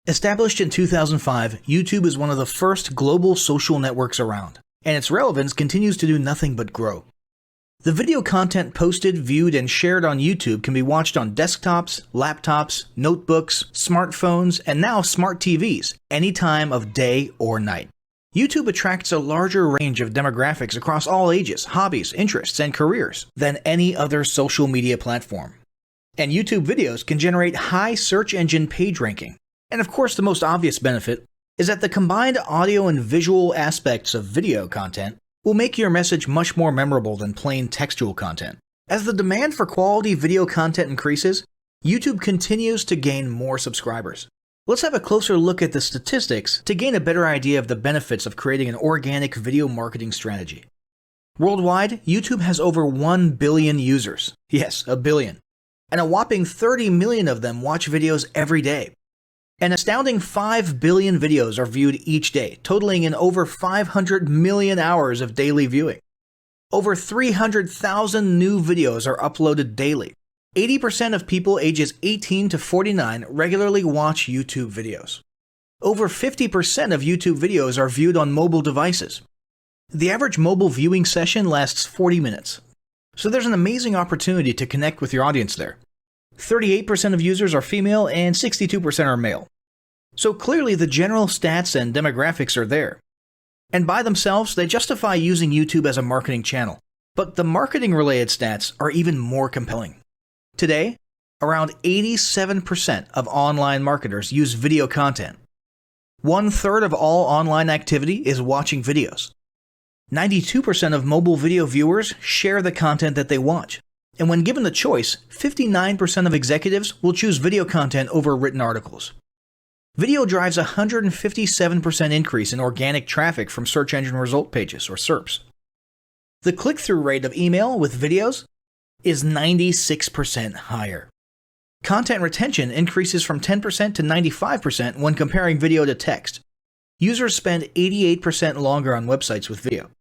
Established in 2005, YouTube is one of the first global social networks around, and its relevance continues to do nothing but grow. The video content posted, viewed, and shared on YouTube can be watched on desktops, laptops, notebooks, smartphones, and now smart TVs, any time of day or night. YouTube attracts a larger range of demographics across all ages, hobbies, interests, and careers than any other social media platform. And YouTube videos can generate high search engine page ranking. And of course, the most obvious benefit is that the combined audio and visual aspects of video content will make your message much more memorable than plain textual content. As the demand for quality video content increases, YouTube continues to gain more subscribers. Let's have a closer look at the statistics to gain a better idea of the benefits of creating an organic video marketing strategy. Worldwide, YouTube has over 1 billion users. Yes, a billion. And a whopping 30 million of them watch videos every day. An astounding 5 billion videos are viewed each day, totaling in over 500 million hours of daily viewing. Over 300,000 new videos are uploaded daily. 80% of people ages 18 to 49 regularly watch YouTube videos. Over 50% of YouTube videos are viewed on mobile devices. The average mobile viewing session lasts 40 minutes. So there's an amazing opportunity to connect with your audience there. 38% of users are female and 62% are male. So clearly the general stats and demographics are there. And by themselves, they justify using YouTube as a marketing channel. But the marketing-related stats are even more compelling. Today, around 87% of online marketers use video content. 1/3 of all online activity is watching videos. 92% of mobile video viewers share the content that they watch. And when given the choice, 59% of executives will choose video content over written articles. Video drives a 157% increase in organic traffic from search engine result pages, or SERPs. The click-through rate of email with videos is 96% higher. Content retention increases from 10% to 95% when comparing video to text. Users spend 88% longer on websites with video.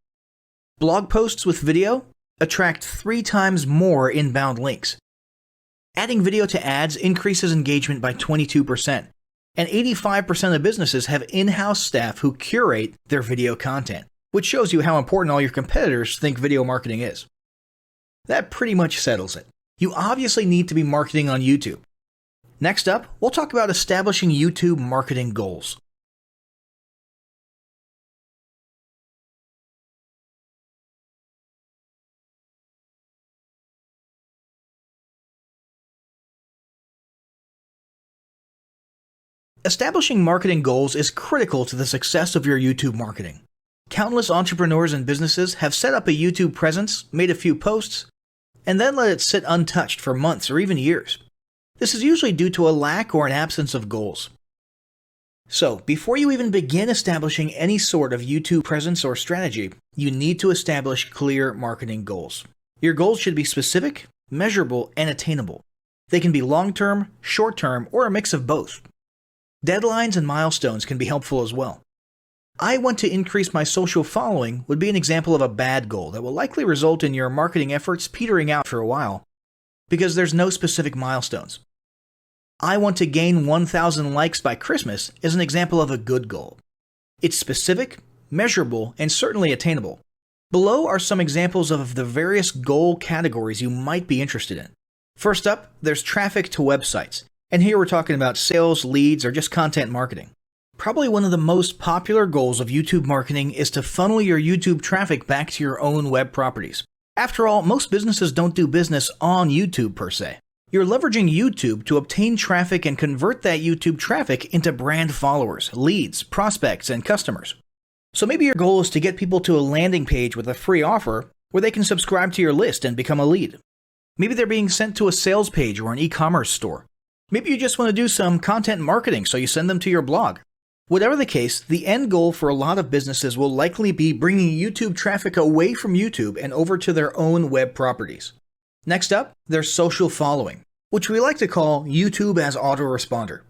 Blog posts with video attract 3 times more inbound links. Adding video to ads increases engagement by 22%, and 85% of businesses have in-house staff who curate their video content, which shows you how important all your competitors think video marketing is. That pretty much settles it. You obviously need to be marketing on YouTube. Next up, we'll talk about establishing YouTube marketing goals. Establishing marketing goals is critical to the success of your YouTube marketing. Countless entrepreneurs and businesses have set up a YouTube presence, made a few posts, and then let it sit untouched for months or even years. This is usually due to a lack or an absence of goals. So, before you even begin establishing any sort of YouTube presence or strategy, you need to establish clear marketing goals. Your goals should be specific, measurable, and attainable. They can be long-term, short-term, or a mix of both. Deadlines and milestones can be helpful as well. I want to increase my social following would be an example of a bad goal that will likely result in your marketing efforts petering out for a while, because there's no specific milestones. I want to gain 1,000 likes by Christmas is an example of a good goal. It's specific, measurable, and certainly attainable. Below are some examples of the various goal categories you might be interested in. First up, there's traffic to websites. And here we're talking about sales, leads, or just content marketing. Probably one of the most popular goals of YouTube marketing is to funnel your YouTube traffic back to your own web properties. After all, most businesses don't do business on YouTube per se. You're leveraging YouTube to obtain traffic and convert that YouTube traffic into brand followers, leads, prospects, and customers. So maybe your goal is to get people to a landing page with a free offer where they can subscribe to your list and become a lead. Maybe they're being sent to a sales page or an e-commerce store. Maybe you just want to do some content marketing, so you send them to your blog. Whatever the case, the end goal for a lot of businesses will likely be bringing YouTube traffic away from YouTube and over to their own web properties. Next up, there's social following, which we like to call YouTube as autoresponder.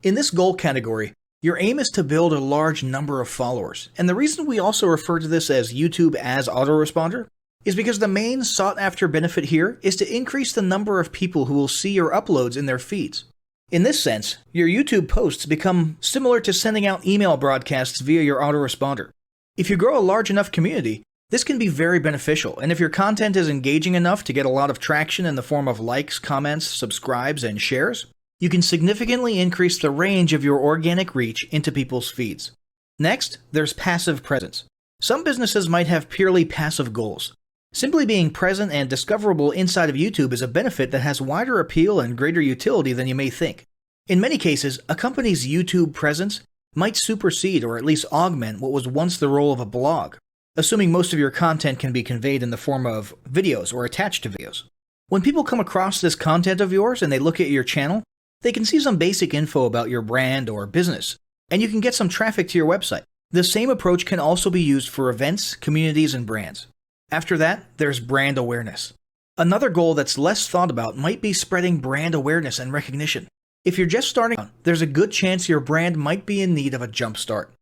In this goal category, your aim is to build a large number of followers, and the reason we also refer to this as YouTube as autoresponder is because the main sought-after benefit here is to increase the number of people who will see your uploads in their feeds. In this sense, your YouTube posts become similar to sending out email broadcasts via your autoresponder. If you grow a large enough community, this can be very beneficial, and if your content is engaging enough to get a lot of traction in the form of likes, comments, subscribes, and shares, you can significantly increase the range of your organic reach into people's feeds. Next, there's passive presence. Some businesses might have purely passive goals. Simply being present and discoverable inside of YouTube is a benefit that has wider appeal and greater utility than you may think. In many cases, a company's YouTube presence might supersede or at least augment what was once the role of a blog, assuming most of your content can be conveyed in the form of videos or attached to videos. When people come across this content of yours and they look at your channel, they can see some basic info about your brand or business, and you can get some traffic to your website. The same approach can also be used for events, communities, and brands. After that, there's brand awareness. Another goal that's less thought about might be spreading brand awareness and recognition. If you're just starting out, there's a good chance your brand might be in need of a jump start.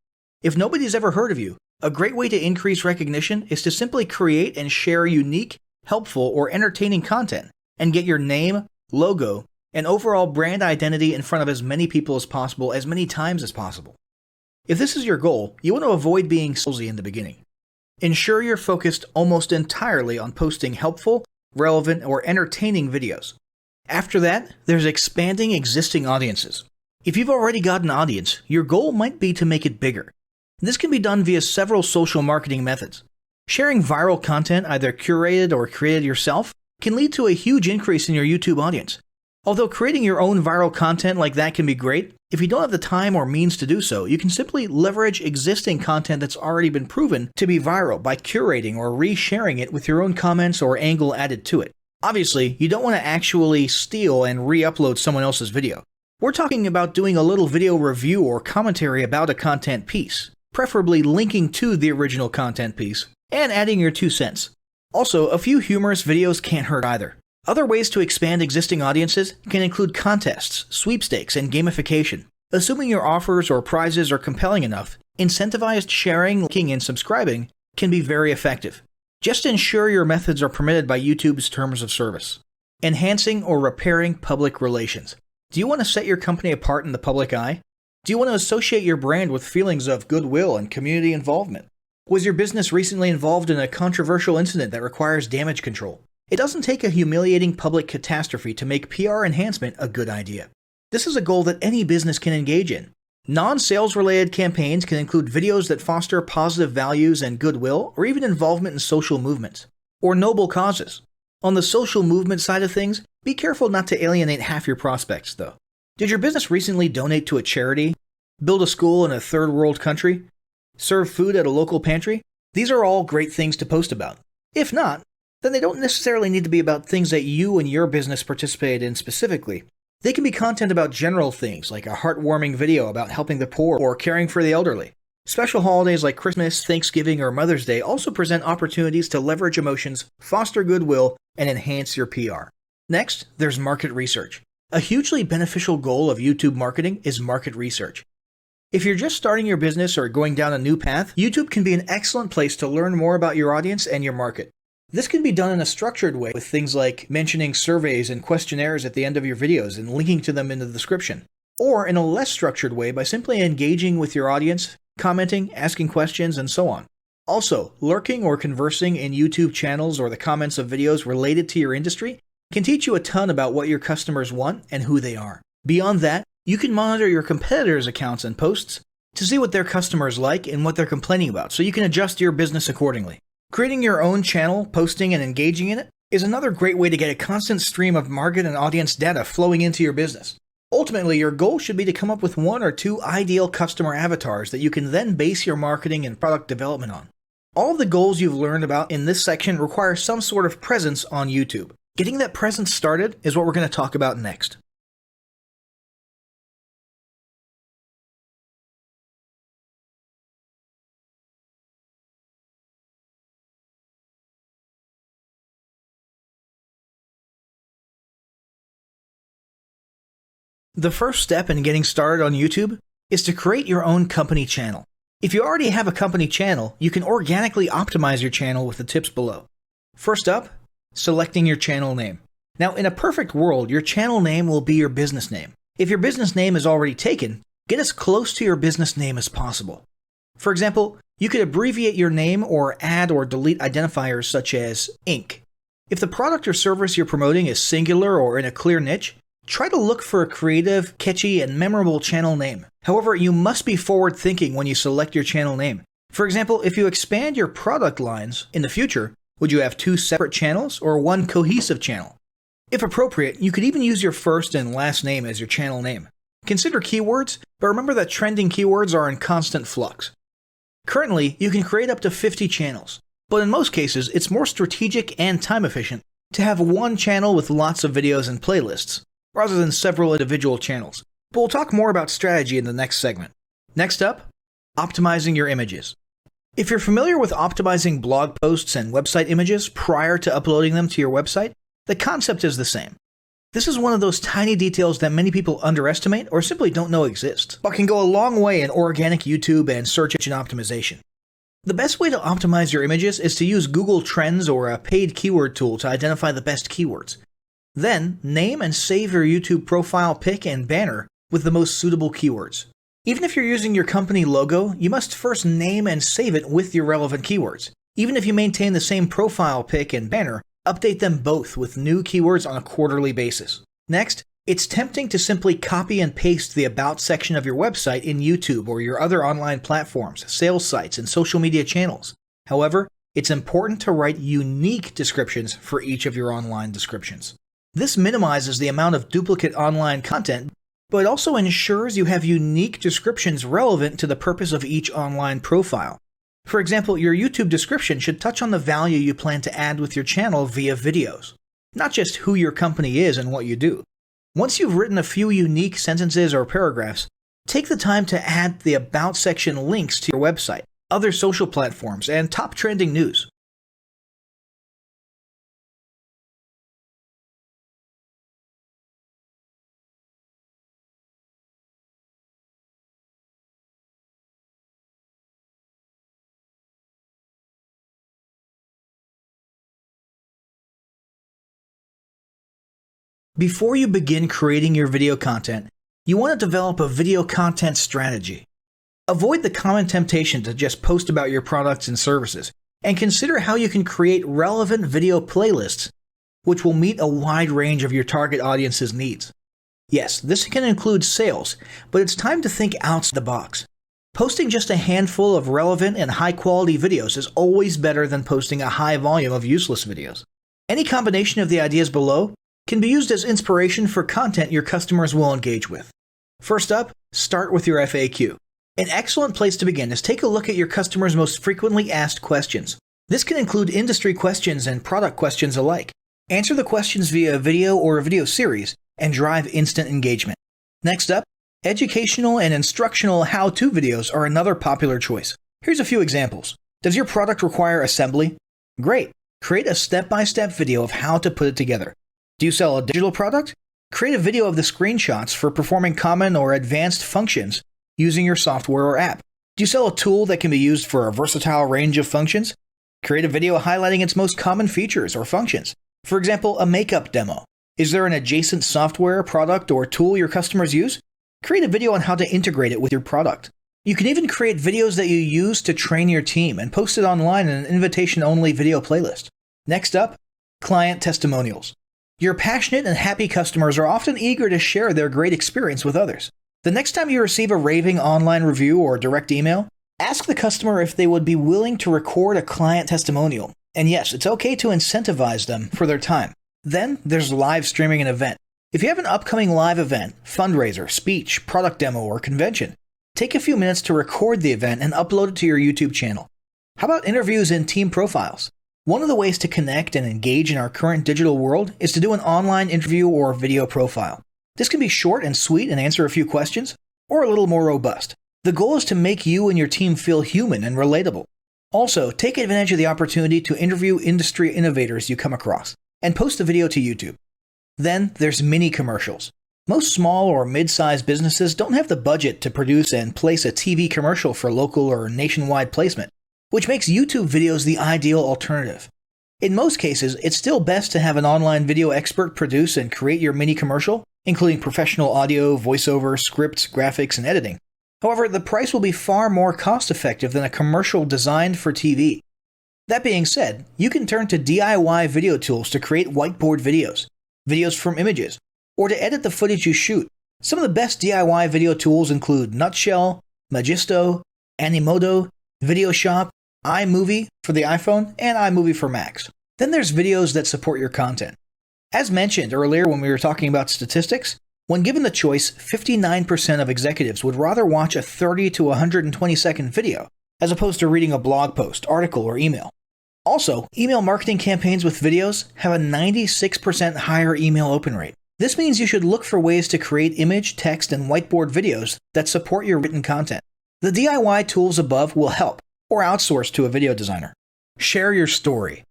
If nobody's ever heard of you, a great way to increase recognition is to simply create and share unique, helpful, or entertaining content and get your name, logo, and overall brand identity in front of as many people as possible as many times as possible. If this is your goal, you want to avoid being salesy in the beginning. Ensure you're focused almost entirely on posting helpful, relevant, or entertaining videos. After that, there's expanding existing audiences. If you've already got an audience, your goal might be to make it bigger. This can be done via several social marketing methods. Sharing viral content, either curated or created yourself, can lead to a huge increase in your YouTube audience. Although creating your own viral content like that can be great, if you don't have the time or means to do so, you can simply leverage existing content that's already been proven to be viral by curating or resharing it with your own comments or angle added to it. Obviously, you don't want to actually steal and re-upload someone else's video. We're talking about doing a little video review or commentary about a content piece, preferably linking to the original content piece, and adding your 2 cents. Also, a few humorous videos can't hurt either. Other ways to expand existing audiences can include contests, sweepstakes, and gamification. Assuming your offers or prizes are compelling enough, incentivized sharing, liking, and subscribing can be very effective. Just ensure your methods are permitted by YouTube's terms of service. Enhancing or repairing public relations. Do you want to set your company apart in the public eye? Do you want to associate your brand with feelings of goodwill and community involvement? Was your business recently involved in a controversial incident that requires damage control? It doesn't take a humiliating public catastrophe to make PR enhancement a good idea. This is a goal that any business can engage in. Non-sales related campaigns can include videos that foster positive values and goodwill, or even involvement in social movements, or noble causes. On the social movement side of things, be careful not to alienate half your prospects, though. Did your business recently donate to a charity? Build a school in a third world country? Serve food at a local pantry? These are all great things to post about. If not, then they don't necessarily need to be about things that you and your business participated in specifically. They can be content about general things, like a heartwarming video about helping the poor or caring for the elderly. Special holidays like Christmas, Thanksgiving, or Mother's Day also present opportunities to leverage emotions, foster goodwill, and enhance your PR. Next, there's market research. A hugely beneficial goal of YouTube marketing is market research. If you're just starting your business or going down a new path, YouTube can be an excellent place to learn more about your audience and your market. This can be done in a structured way with things like mentioning surveys and questionnaires at the end of your videos and linking to them in the description, or in a less structured way by simply engaging with your audience, commenting, asking questions, and so on. Also, lurking or conversing in YouTube channels or the comments of videos related to your industry can teach you a ton about what your customers want and who they are. Beyond that, you can monitor your competitors' accounts and posts to see what their customers like and what they're complaining about, so you can adjust your business accordingly. Creating your own channel, posting, and engaging in it is another great way to get a constant stream of market and audience data flowing into your business. Ultimately, your goal should be to come up with 1 or 2 ideal customer avatars that you can then base your marketing and product development on. All of the goals you've learned about in this section require some sort of presence on YouTube. Getting that presence started is what we're going to talk about next. The first step in getting started on YouTube is to create your own company channel. If you already have a company channel, you can organically optimize your channel with the tips below. First up, selecting your channel name. Now, in a perfect world, your channel name will be your business name. If your business name is already taken, get as close to your business name as possible. For example, you could abbreviate your name or add or delete identifiers such as Inc. If the product or service you're promoting is singular or in a clear niche, try to look for a creative, catchy, and memorable channel name. However, you must be forward-thinking when you select your channel name. For example, if you expand your product lines in the future, would you have 2 separate channels or 1 cohesive channel? If appropriate, you could even use your first and last name as your channel name. Consider keywords, but remember that trending keywords are in constant flux. Currently, you can create up to 50 channels, but in most cases, it's more strategic and time efficient to have 1 channel with lots of videos and playlists, rather than several individual channels. But we'll talk more about strategy in the next segment. Next up, optimizing your images. If you're familiar with optimizing blog posts and website images prior to uploading them to your website, the concept is the same. This is one of those tiny details that many people underestimate or simply don't know exist, but can go a long way in organic YouTube and search engine optimization. The best way to optimize your images is to use Google Trends or a paid keyword tool to identify the best keywords. Then, name and save your YouTube profile pic and banner with the most suitable keywords. Even if you're using your company logo, you must first name and save it with your relevant keywords. Even if you maintain the same profile pic and banner, update them both with new keywords on a quarterly basis. Next, it's tempting to simply copy and paste the About section of your website in YouTube or your other online platforms, sales sites, and social media channels. However, it's important to write unique descriptions for each of your online descriptions. This minimizes the amount of duplicate online content, but it also ensures you have unique descriptions relevant to the purpose of each online profile. For example, your YouTube description should touch on the value you plan to add with your channel via videos, not just who your company is and what you do. Once you've written a few unique sentences or paragraphs, take the time to add the About section links to your website, other social platforms, and top trending news. Before you begin creating your video content, you want to develop a video content strategy. Avoid the common temptation to just post about your products and services, and consider how you can create relevant video playlists which will meet a wide range of your target audience's needs. Yes, this can include sales, but it's time to think outside the box. Posting just a handful of relevant and high-quality videos is always better than posting a high volume of useless videos. Any combination of the ideas below can be used as inspiration for content your customers will engage with. First up, start with your FAQ. An excellent place to begin is take a look at your customers' most frequently asked questions. This can include industry questions and product questions alike. Answer the questions via a video or a video series and drive instant engagement. Next up, educational and instructional how-to videos are another popular choice. Here's a few examples. Does your product require assembly? Great! Create a step-by-step video of how to put it together. Do you sell a digital product? Create a video of the screenshots for performing common or advanced functions using your software or app. Do you sell a tool that can be used for a versatile range of functions? Create a video highlighting its most common features or functions. For example, a makeup demo. Is there an adjacent software, product, or tool your customers use? Create a video on how to integrate it with your product. You can even create videos that you use to train your team and post it online in an invitation-only video playlist. Next up, client testimonials. Your passionate and happy customers are often eager to share their great experience with others. The next time you receive a raving online review or direct email, ask the customer if they would be willing to record a client testimonial. And yes, it's okay to incentivize them for their time. Then there's live streaming an event. If you have an upcoming live event, fundraiser, speech, product demo, or convention, take a few minutes to record the event and upload it to your YouTube channel. How about interviews and team profiles? One of the ways to connect and engage in our current digital world is to do an online interview or video profile. This can be short and sweet and answer a few questions, or a little more robust. The goal is to make you and your team feel human and relatable. Also, take advantage of the opportunity to interview industry innovators you come across, and post the video to YouTube. Then there's mini commercials. Most small or mid-sized businesses don't have the budget to produce and place a TV commercial for local or nationwide placement, which makes YouTube videos the ideal alternative. In most cases, it's still best to have an online video expert produce and create your mini commercial including professional audio, voiceover, scripts, graphics, and editing. However, the price will be far more cost-effective than a commercial designed for TV. That being said, you can turn to DIY video tools to create whiteboard videos, videos from images, or to edit the footage you shoot. Some of the best DIY video tools include Nutshell, Magisto, Animoto, VideoShop, iMovie for the iPhone, and iMovie for Macs. Then there's videos that support your content. As mentioned earlier when we were talking about statistics, when given the choice, 59% of executives would rather watch a 30 to 120 second video as opposed to reading a blog post, article, or email. Also, email marketing campaigns with videos have a 96% higher email open rate. This means you should look for ways to create image, text, and whiteboard videos that support your written content. The DIY tools above will help, or outsource to a video designer. Share your story.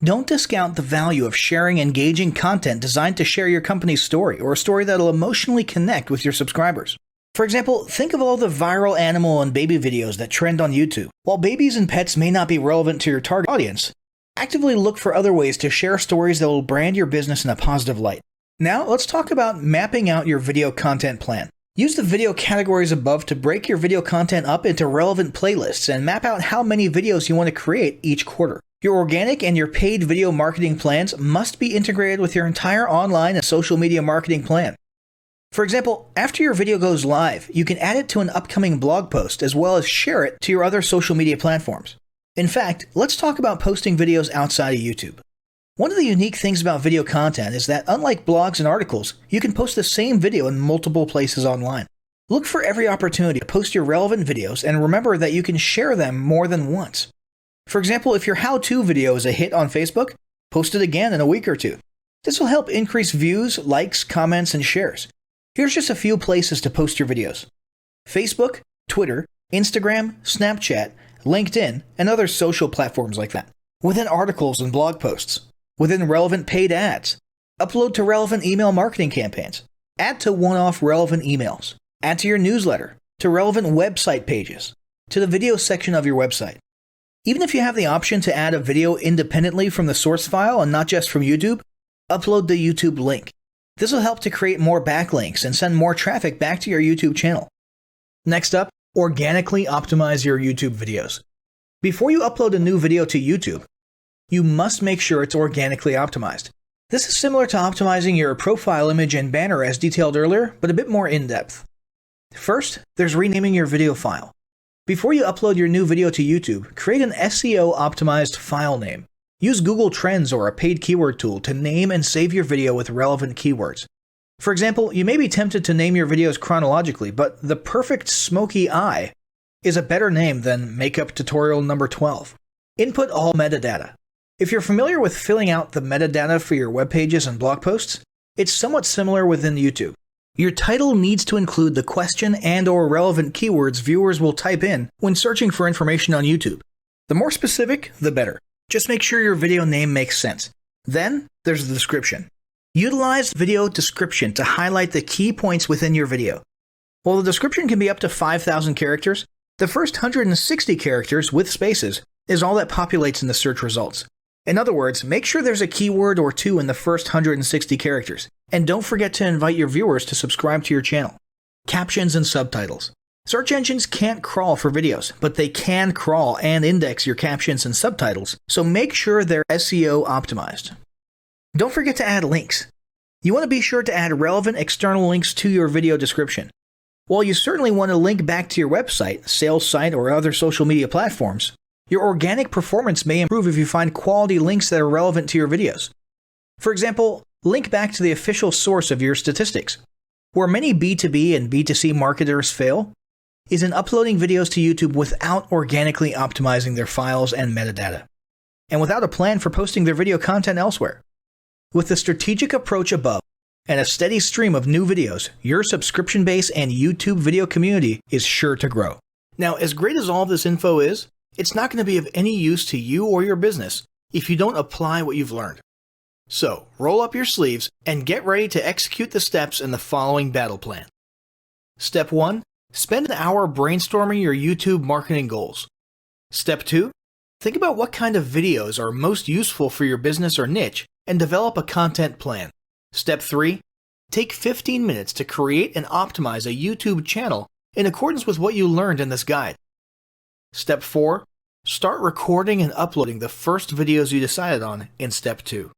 Don't discount the value of sharing engaging content designed to share your company's story, or a story that'll emotionally connect with your subscribers. For example, think of all the viral animal and baby videos that trend on YouTube. While babies and pets may not be relevant to your target audience, actively look for other ways to share stories that will brand your business in a positive light. Now, let's talk about mapping out your video content plan. Use the video categories above to break your video content up into relevant playlists and map out how many videos you want to create each quarter. Your organic and your paid video marketing plans must be integrated with your entire online and social media marketing plan. For example, after your video goes live, you can add it to an upcoming blog post as well as share it to your other social media platforms. In fact, let's talk about posting videos outside of YouTube. One of the unique things about video content is that unlike blogs and articles, you can post the same video in multiple places online. Look for every opportunity to post your relevant videos and remember that you can share them more than once. For example, if your how-to video is a hit on Facebook, post it again in a week or two. This will help increase views, likes, comments, and shares. Here's just a few places to post your videos: Facebook, Twitter, Instagram, Snapchat, LinkedIn, and other social platforms like that. Within articles and blog posts. Within relevant paid ads. Upload to relevant email marketing campaigns. Add to one-off relevant emails. Add to your newsletter. To relevant website pages. To the video section of your website. Even if you have the option to add a video independently from the source file and not just from YouTube, upload the YouTube link. This will help to create more backlinks and send more traffic back to your YouTube channel. Next up, organically optimize your YouTube videos. Before you upload a new video to YouTube, you must make sure it's organically optimized. This is similar to optimizing your profile image and banner as detailed earlier, but a bit more in-depth. First, there's renaming your video file. Before you upload your new video to YouTube, create an SEO-optimized file name. Use Google Trends or a paid keyword tool to name and save your video with relevant keywords. For example, you may be tempted to name your videos chronologically, but the perfect smoky eye is a better name than makeup tutorial number 12. Input all metadata. If you're familiar with filling out the metadata for your web pages and blog posts, it's somewhat similar within YouTube. Your title needs to include the question and/or relevant keywords viewers will type in when searching for information on YouTube. The more specific, the better. Just make sure your video name makes sense. Then, there's the description. Utilize video description to highlight the key points within your video. While the description can be up to 5,000 characters, the first 160 characters with spaces is all that populates in the search results. In other words, make sure there's a keyword or two in the first 160 characters, and don't forget to invite your viewers to subscribe to your channel. Captions and subtitles. Search engines can't crawl for videos, but they can crawl and index your captions and subtitles, so make sure they're SEO optimized. Don't forget to add links. You want to be sure to add relevant external links to your video description. While you certainly want to link back to your website, sales site, or other social media platforms, your organic performance may improve if you find quality links that are relevant to your videos. For example, link back to the official source of your statistics. Where many B2B and B2C marketers fail is in uploading videos to YouTube without organically optimizing their files and metadata, and without a plan for posting their video content elsewhere. With the strategic approach above and a steady stream of new videos, your subscription base and YouTube video community is sure to grow. Now, as great as all this info is, it's not going to be of any use to you or your business if you don't apply what you've learned. So, roll up your sleeves and get ready to execute the steps in the following battle plan. Step 1. Spend an hour brainstorming your YouTube marketing goals. Step 2. Think about what kind of videos are most useful for your business or niche and develop a content plan. Step 3. Take 15 minutes to create and optimize a YouTube channel in accordance with what you learned in this guide. Step 4. Start recording and uploading the first videos you decided on in Step 2.